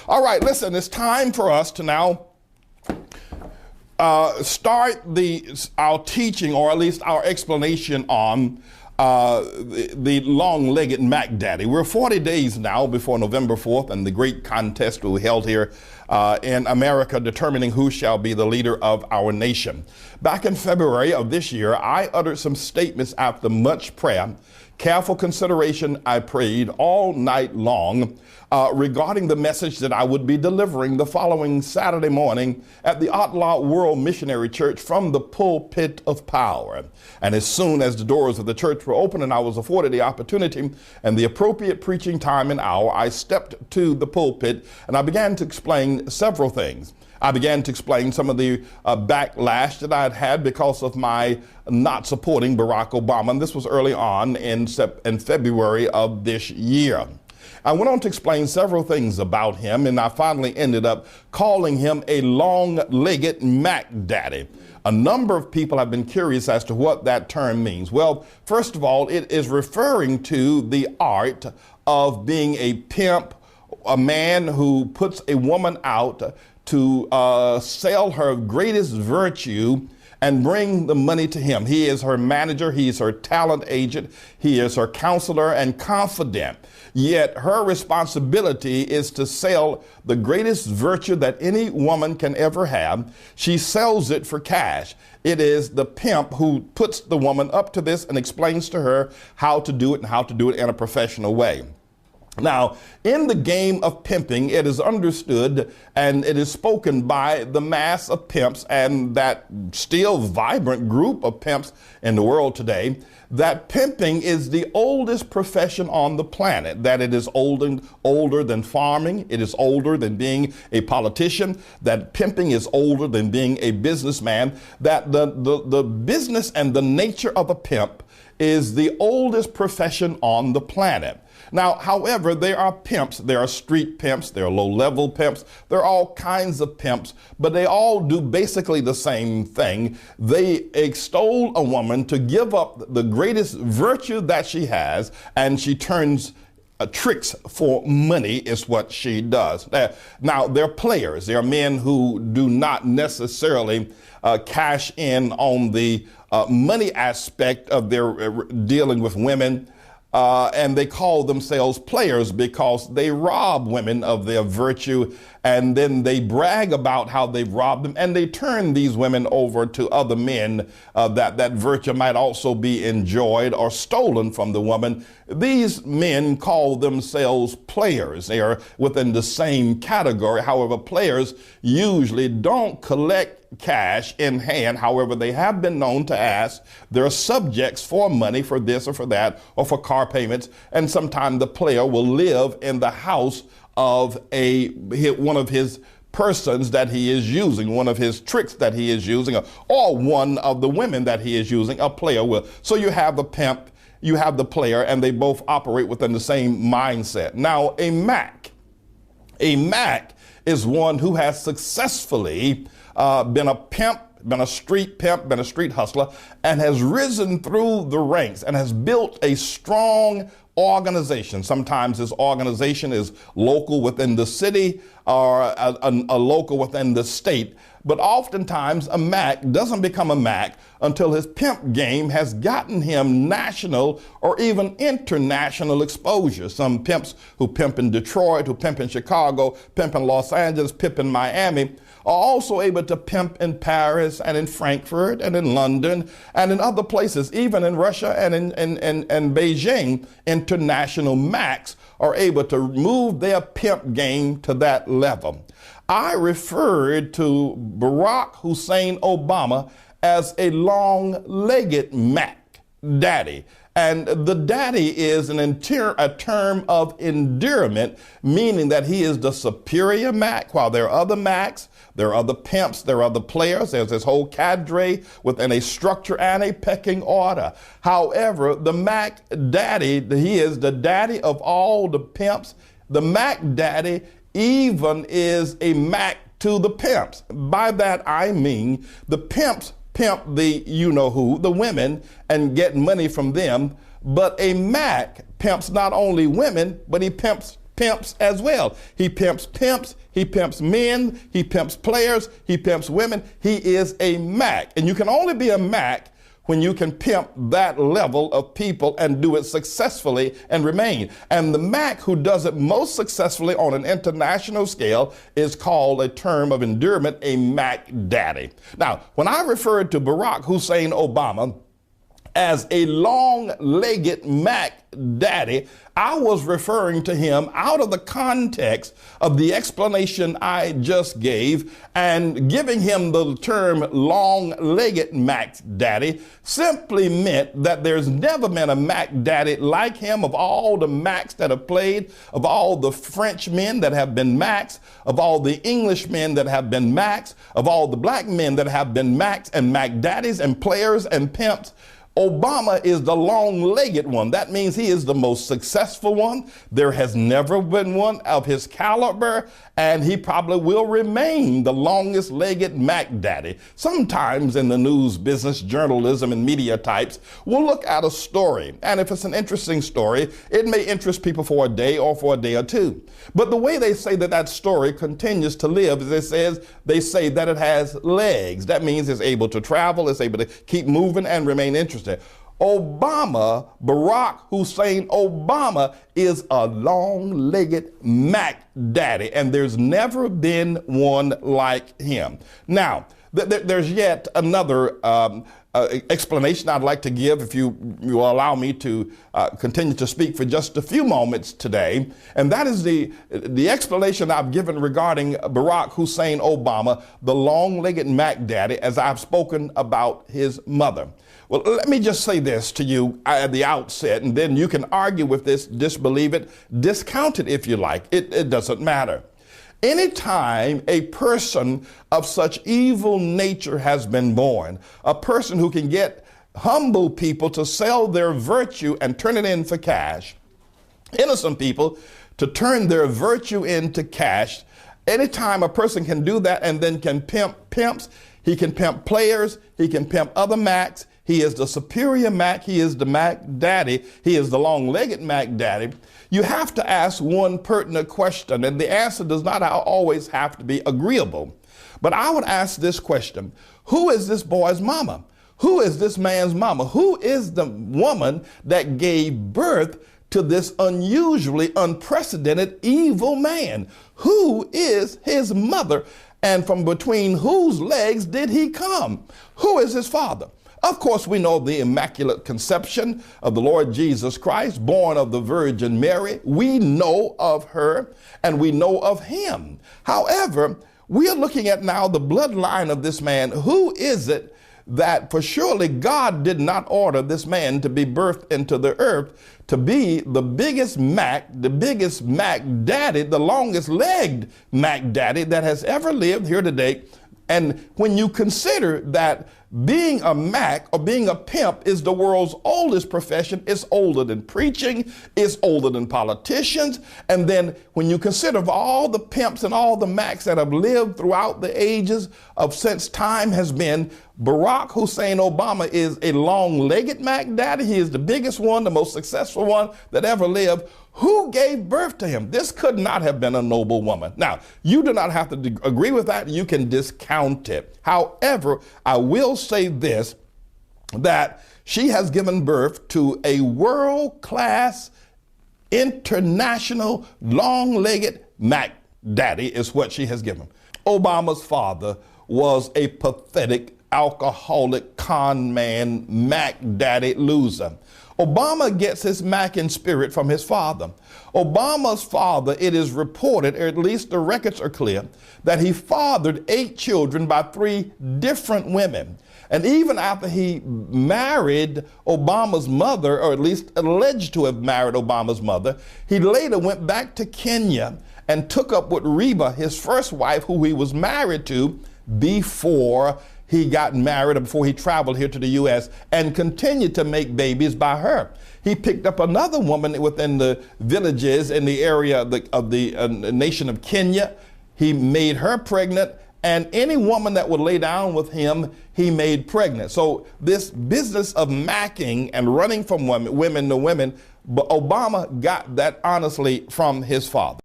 All right, listen, it's time for us to now start our teaching, or at least our explanation on the Long Legged Mack Daddy. We're 40 days now before November 4th and the great contest we held here in America, determining who shall be the leader of our nation. Back in February of this year, I uttered some statements after much prayer. Careful consideration, I prayed all night long regarding the message that I would be delivering the following Saturday morning at the Outlaw World Missionary Church from the pulpit of power. And as soon as the doors of the church were open and I was afforded the opportunity and the appropriate preaching time and hour, I stepped to the pulpit and I began to explain several things. I began to explain some of the backlash that I had had because of my not supporting Barack Obama. And this was early on in February of this year. I went on to explain several things about him, and I finally ended up calling him a long-legged Mack Daddy. A number of people have been curious as to what that term means. Well, first of all, it is referring to the art of being a pimp, a man who puts a woman out to sell her greatest virtue and bring the money to him. He is her manager, he is her talent agent, he is her counselor and confidant. Yet her responsibility is to sell the greatest virtue that any woman can ever have. She sells it for cash. It is the pimp who puts the woman up to this and explains to her how to do it and how to do it in a professional way. Now, in the game of pimping, it is understood and it is spoken by the mass of pimps and that still vibrant group of pimps in the world today, that pimping is the oldest profession on the planet, that it is older than farming, it is older than being a politician, that pimping is older than being a businessman, that the business and the nature of a pimp is the oldest profession on the planet. Now, however, there are pimps, there are street pimps, there are low-level pimps, there are all kinds of pimps, but they all do basically the same thing. They extol a woman to give up the greatest virtue that she has, and she turns tricks for money is what she does. Now, they're players. They're men who do not necessarily cash in on the money aspect of their dealing with women. And they call themselves players because they rob women of their virtue, and then they brag about how they've robbed them, and they turn these women over to other men that virtue might also be enjoyed or stolen from the woman. These men call themselves players. They are within the same category. However, players usually don't collect cash in hand. However, they have been known to ask their subjects for money for this or for that or for car payments. And sometimes the player will live in the house of one of his persons that he is using, one of his tricks that he is using, or one of the women that he is using, a player will. So you have the pimp, you have the player, and they both operate within the same mindset. Now, a Mack is one who has successfully been a pimp, been a street pimp, been a street hustler, and has risen through the ranks and has built a strong organization. Sometimes this organization is local within the city or a local within the state. But oftentimes a Mack doesn't become a Mack until his pimp game has gotten him national or even international exposure. Some pimps who pimp in Detroit, who pimp in Chicago, pimp in Los Angeles, pimp in Miami, are also able to pimp in Paris and in Frankfurt and in London and in other places, even in Russia and in Beijing. International Macks are able to move their pimp game to that level. I referred to Barack Hussein Obama as a long-legged Mack Daddy. And the daddy is a term of endearment, meaning that he is the superior Mack, while there are other Macks, there are other pimps, there are other players. There's this whole cadre within a structure and a pecking order. However, the Mack Daddy, he is the daddy of all the pimps. The Mack Daddy even is a Mack to the pimps. By that, I mean the pimps pimp the you-know-who, the women, and get money from them. But a Mack pimps not only women, but he pimps pimps as well. He pimps pimps, he pimps men, he pimps players, he pimps women. He is a Mac. And you can only be a Mac when you can pimp that level of people and do it successfully and remain. And the Mac who does it most successfully on an international scale is called a term of endearment, a Mac Daddy. Now, when I referred to Barack Hussein Obama as a long-legged Mac Daddy, I was referring to him out of the context of the explanation I just gave, and giving him the term long-legged Mac Daddy simply meant that there's never been a Mac Daddy like him. Of all the Macs that have played, of all the French men that have been Macs, of all the English men that have been Macs, of all the black men that have been Macs and Mac Daddies and players and pimps, Obama is the long-legged one. That means he is the most successful one. There has never been one of his caliber, and he probably will remain the longest-legged Mac Daddy. Sometimes in the news business, journalism, and media types, we'll look at a story, and if it's an interesting story, it may interest people for a day or for a day or two. But the way they say that that story continues to live is they say that it has legs. That means it's able to travel, it's able to keep moving and remain interesting. Obama, Barack Hussein Obama, is a long-legged Mac Daddy, and there's never been one like him. Now, there's yet another explanation I'd like to give, if you will allow me to continue to speak for just a few moments today, and that is the explanation I've given regarding Barack Hussein Obama, the long-legged Mac Daddy, as I've spoken about his mother. Well, let me just say this to you at the outset, and then you can argue with this, disbelieve it, discount it if you like. It doesn't matter. Anytime a person of such evil nature has been born, a person who can get humble people to sell their virtue and turn it in for cash, innocent people to turn their virtue into cash, anytime a person can do that and then can pimp pimps, he can pimp players, he can pimp other Macs, he is the superior Mac, he is the Mac Daddy, he is the long-legged Mac Daddy. You have to ask one pertinent question, and the answer does not always have to be agreeable. But I would ask this question: who is this boy's mama? Who is this man's mama? Who is the woman that gave birth to this unusually unprecedented evil man? Who is his mother? And from between whose legs did he come? Who is his father? Of course, we know the Immaculate Conception of the Lord Jesus Christ, born of the Virgin Mary. We know of her and we know of him. However, we are looking at now the bloodline of this man. Who is it that, for surely God did not order this man to be birthed into the earth to be the biggest Mac Daddy, the longest legged Mac Daddy that has ever lived here today. And when you consider that being a Mac or being a pimp is the world's oldest profession, it's older than preaching, it's older than politicians. And then when you consider of all the pimps and all the Macs that have lived throughout the ages of since time has been, Barack Hussein Obama is a long-legged Mac Daddy. He is the biggest one, the most successful one that ever lived. Who gave birth to him? This could not have been a noble woman. Now, you do not have to agree with that. You can discount it. However, I will say this, that she has given birth to a world-class, international, long-legged Mac Daddy is what she has given. Obama's father was a pathetic, alcoholic, con man, Mac Daddy loser. Obama gets his Mac in spirit from his father. Obama's father, it is reported, or at least the records are clear, that he fathered 8 children by 3 different women. And even after he married Obama's mother, or at least alleged to have married Obama's mother, he later went back to Kenya and took up with Reba, his first wife, who he was married to before he got married, or before he traveled here to the U.S., and continued to make babies by her. He picked up another woman within the villages in the area of the nation of Kenya. He made her pregnant, and any woman that would lay down with him, he made pregnant. So this business of macking and running from women to women But Obama got that honestly from his father.